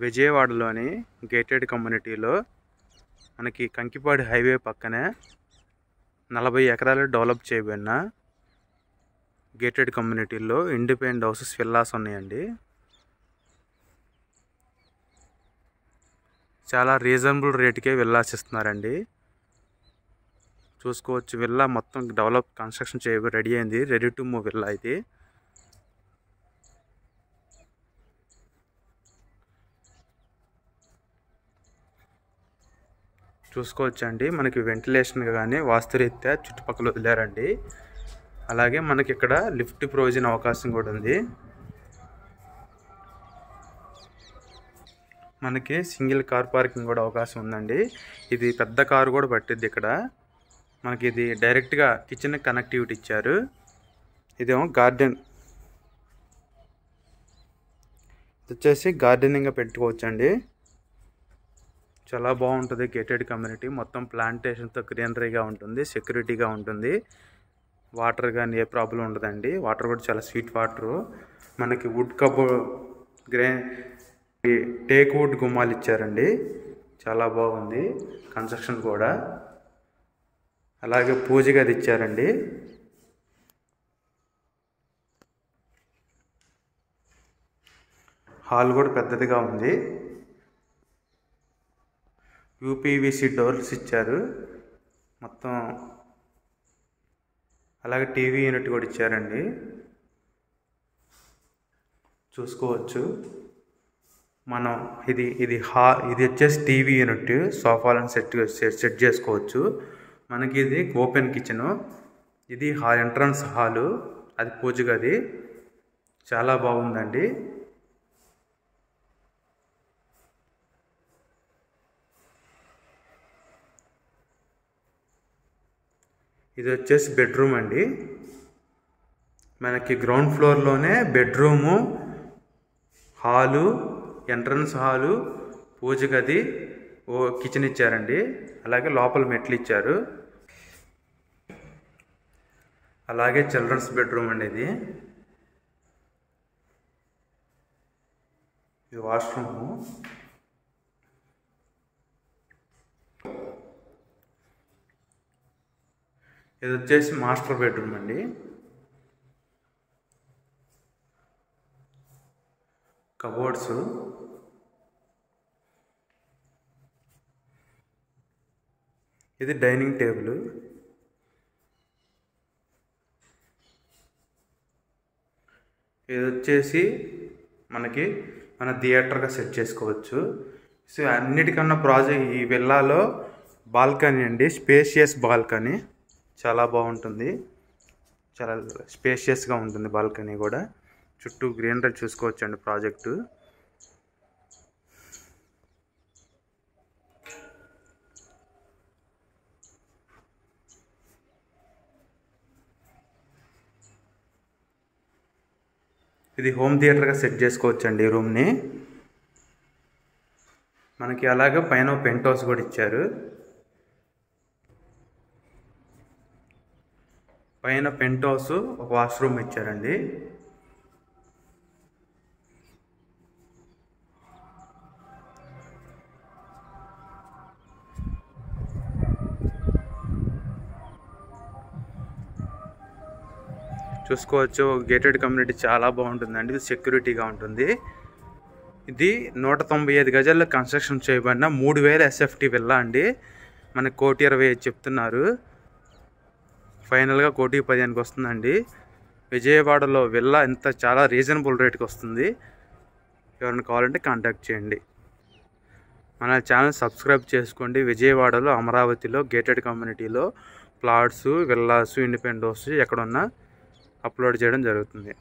విజయవాడలోని గేటెడ్ కమ్యూనిటీలో మనకి కంకిపాడు హైవే పక్కనే 40 ఎకరాలు డెవలప్ చేయబడిన గేటెడ్ కమ్యూనిటీలో ఇండిపెండెంట్ హౌసెస్ విల్లాస్ ఉన్నాయండి. చాలా రీజనబుల్ రేటుకే విల్లాస్ ఇస్తున్నారండి. చూసుకోవచ్చు, విల్లా మొత్తం డెవలప్ కన్స్ట్రక్షన్ రెడీ అయింది. రెడీ టు మూవ్ విల్లా ఇది. చూసుకోవచ్చండి, మనకి వెంటిలేషన్ కానీ వాస్తురీత్యా చుట్టుపక్కల వదిలేరండి. అలాగే మనకి ఇక్కడ లిఫ్ట్ ప్రొవిజన్ అవకాశం కూడా ఉంది. మనకి సింగిల్ కార్ పార్కింగ్ కూడా అవకాశం ఉందండి. ఇది పెద్ద కారు కూడా పట్టిద్ది. ఇక్కడ మనకి ఇది డైరెక్ట్గా కిచెన్ కనెక్టివిటీ ఇచ్చారు. ఇదేమో గార్డెన్, ఇది వచ్చేసి గార్డెనింగ్గా పెట్టుకోవచ్చండి. చాలా బాగుంటుంది గేటెడ్ కమ్యూనిటీ. మొత్తం ప్లాంటేషన్తో గ్రీనరీగా ఉంటుంది, సెక్యూరిటీగా ఉంటుంది. వాటర్ కానీ ఏ ప్రాబ్లం ఉండదండి. వాటర్ కూడా చాలా స్వీట్ వాటరు. మనకి వుడ్ టేక్ వుడ్ గుమ్మాలు ఇచ్చారండి. చాలా బాగుంది కన్స్ట్రక్షన్ కూడా. అలాగే పూజ గది ఇచ్చారండి. హాల్ కూడా పెద్దదిగా ఉంది. యూపీవీసీ డోర్స్ ఇచ్చారు మొత్తం. అలాగే టీవీ యూనిట్ కూడా ఇచ్చారండి. చూసుకోవచ్చు మనం ఇది వచ్చేసి టీవీ యూనిట్. సోఫాలను సెట్ చేసుకోవచ్చు. మనకి ఇది ఓపెన్ కిచెను. ఇది ఎంట్రన్స్ హాలు, అది పూజ గది. చాలా బాగుందండి. ఇది వచ్చేసి బెడ్రూమ్ అండి. మనకి గ్రౌండ్ ఫ్లోర్లోనే bedroom, hall, entrance hall, puja గది, కిచెన్ ఇచ్చారండి. అలాగే లోపల మెట్లు ఇచ్చారు. అలాగే చిల్డ్రన్స్ బెడ్రూమ్ అండి. ఇది వాష్రూము. ఇది వచ్చేసి మాస్టర్ బెడ్రూమ్ అండి. కబోర్డ్స్, ఇది డైనింగ్ టేబుల్. ఇది వచ్చేసి మన థియేటర్గా సెట్ చేసుకోవచ్చు. సో అన్నిటికన్నా ఈ విల్లాలో బాల్కనీ అండి, స్పేషియస్ బాల్కనీ. చాలా బాగుంటుంది, చాలా స్పేషియస్గా ఉంటుంది బాల్కనీ కూడా. చుట్టూ గ్రీనరీ చూసుకోవచ్చండి ప్రాజెక్టు. ఇది హోమ్ థియేటర్గా సెట్ చేసుకోవచ్చండి రూమ్ని. మనకి అలాగే పైన పెంట్ హౌస్ కూడా ఇచ్చారు. పైన పెంట్ హౌస్, ఒక వాష్రూమ్ ఇచ్చారండి. చూసుకోవచ్చు, గేటెడ్ కమ్యూనిటీ చాలా బాగుంటుందండి. ఇది సెక్యూరిటీగా ఉంటుంది. ఇది 195 గజాల్లో కన్స్ట్రక్షన్ చేయబడిన 3000 SFT విల్లా అండి. మనకి 1,20,000 చెప్తున్నారు. ఫైనల్గా 1,15,000కి వస్తుందండి. విజయవాడలో విల్లా చాలా రీజనబుల్ రేట్కి వస్తుంది. ఎవరైనా కావాలంటే కాంటాక్ట్ చేయండి. మన ఛానల్ సబ్స్క్రైబ్ చేసుకోండి. విజయవాడలో, అమరావతిలో గేటెడ్ కమ్యూనిటీలో ప్లాట్స్, విల్లాస్, ఇండిపెండెంట్ హౌస్ ఎక్కడున్నా అప్లోడ్ చేయడం జరుగుతుంది.